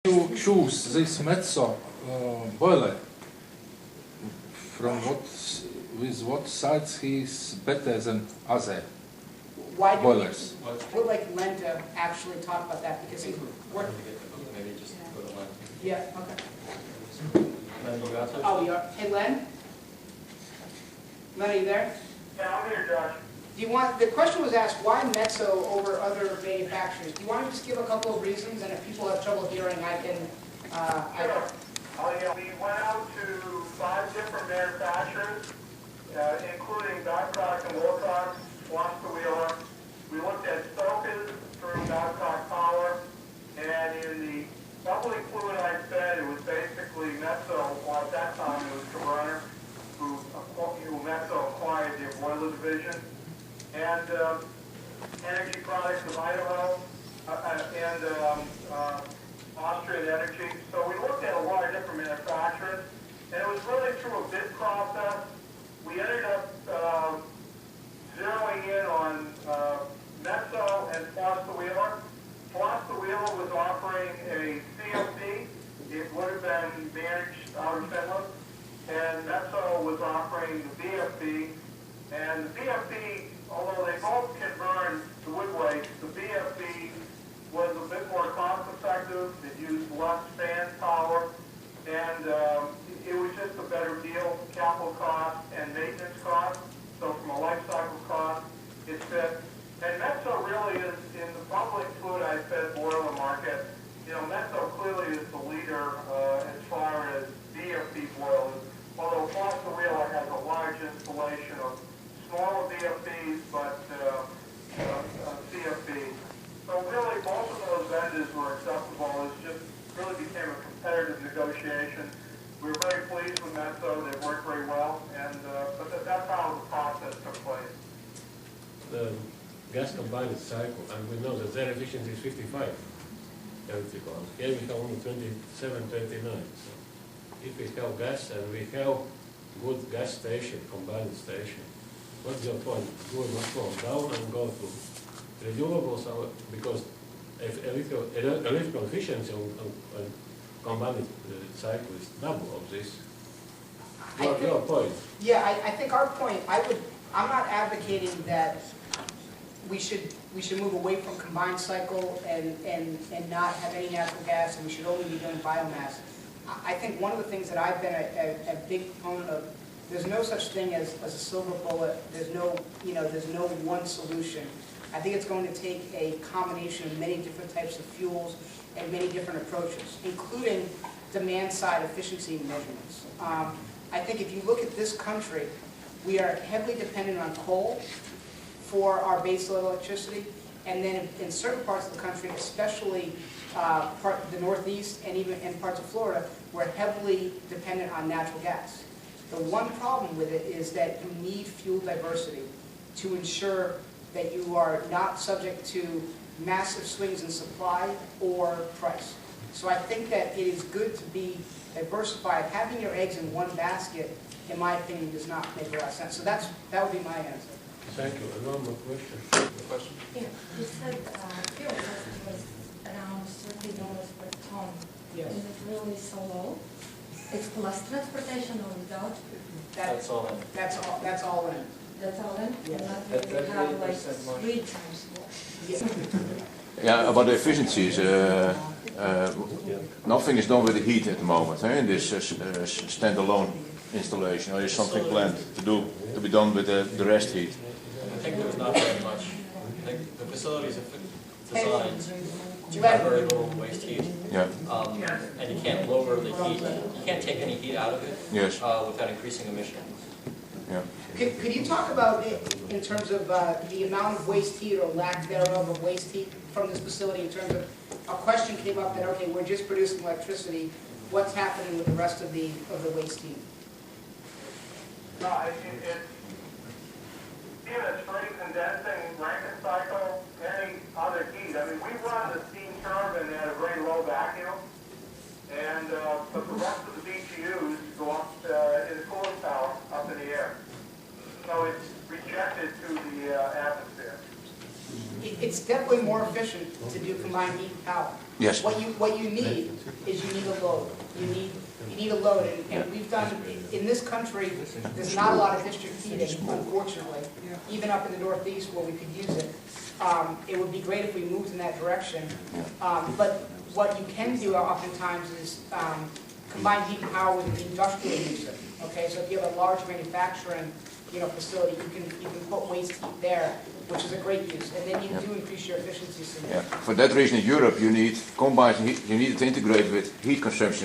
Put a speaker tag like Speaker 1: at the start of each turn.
Speaker 1: You choose this Metso boiler from with what sides he's better than other
Speaker 2: Why do
Speaker 1: boilers?
Speaker 2: we would like Len to actually talk about that because he's working.
Speaker 3: Maybe just go to Len.
Speaker 2: Yeah, okay.
Speaker 3: Len, you got this?
Speaker 2: Oh, you are. Hey, Len? Len, are you there?
Speaker 4: Yeah, I'm here, Josh.
Speaker 2: Do you want, the question was asked, why Metso over other manufacturers? Do you want to just give a couple of reasons, and if people have trouble hearing, I can,
Speaker 4: Sure. We went out to 5 different manufacturers, including Babcock and Wilcox, Foster Wheeler. We looked at Stokas through Babcock Power, and in the bubbling fluid I fed, it was basically Metso, or at that time it was Cabrera, who Metso acquired their boiler division. And Energy Products of Idaho, and Austrian Energy. So we looked at a lot of different manufacturers, and it was really through a bid process. We ended up zeroing in on Metso and Foster Wheeler. Foster Wheeler was offering a CFD. It would have been managed out of Finland. And Metso was offering the VFD. And the VFD, although they both can burn the wood waste, the VFD was a bit more cost effective. It used less fan power, and it was just a better deal, capital cost and maintenance cost. So from a life cycle cost, it fit. And Metso really is in the bubbling fluid I fed boiler market. You know, Metso clearly is the leader as far as VFD boilers, although Foster Wheeler has a large installation of smaller VFDs, but CFDs. So really, both of those vendors were acceptable. It just really became a competitive negotiation. We were very pleased with Metso. They worked very well, and but that's how the process took place.
Speaker 5: The gas combined cycle, and we know that their efficiency is 55 electrical. Here we have only 27, 29. So if we have gas and we have good gas station, combined station, what's your point? Go down and go to renewables, because electrical efficiency on combined cycle is double of this. Your point.
Speaker 2: yeah, I think our point, I'm not advocating that we should move away from combined cycle and not have any natural gas, and we should only be doing biomass. I think one of the things that I've been a big proponent of, there's no such thing as a silver bullet. There's no one solution. I think it's going to take a combination of many different types of fuels and many different approaches, including demand-side efficiency measurements. I think if you look at this country, we are heavily dependent on coal for our baseload electricity, and then in certain parts of the country, especially the Northeast and even in parts of Florida, we're heavily dependent on natural gas. The one problem with it is that you need fuel diversity to ensure that you are not subject to massive swings in supply or price. So I think that it is good to be diversified. Having your eggs in one basket, in my opinion, does not make a lot of sense. So that would be my answer.
Speaker 5: Thank you. And one more question.
Speaker 6: Yeah, you said fuel cost was around $30 per ton.
Speaker 2: Yes.
Speaker 6: Is it really so low? It's plus transportation or without?
Speaker 3: That's all in.
Speaker 2: That's all in.
Speaker 6: That's all in?
Speaker 2: Yes.
Speaker 6: Not
Speaker 3: That's
Speaker 6: really have like
Speaker 3: 38% more.
Speaker 6: 3 times more.
Speaker 2: Yeah.
Speaker 7: Yeah, about the efficiencies, nothing is done with the heat at the moment in this standalone installation. Or is something planned to be done with the rest heat?
Speaker 3: I think there's not very much. I think the facility is designed to have very little waste heat.
Speaker 7: Yeah.
Speaker 3: And you can't lower the heat. You can't take any heat out of it
Speaker 7: Yes.
Speaker 3: without increasing emissions.
Speaker 7: Yeah.
Speaker 2: Could you talk about it in terms of the amount of waste heat or lack thereof of waste heat from this facility in terms of, a question came up that, okay, we're just producing electricity, what's happening with the rest of the waste heat?
Speaker 4: No, it's straight condensing, Rankine cycle, any other heat. I mean, we run the steam turbine at a very low vacuum, and but the rest of the BTUs go up in the cooling tower, up in the air. So it's rejected to the atmosphere.
Speaker 2: it's definitely more efficient to do combined heat and power.
Speaker 7: Yes.
Speaker 2: What you need is you need a load. You need a load, and we've done, in this country, there's not a lot of district heating, unfortunately, even up in the Northeast where we could use it. It would be great if we moved in that direction. But what you can do oftentimes is combine heat and power with an industrial user. Okay, so if you have a large manufacturing, facility, you can put waste heat there, which is a great use, and then you do increase your efficiency.
Speaker 7: Yeah. For that reason, in Europe, you need combined heat. You need it integrated with heat consumption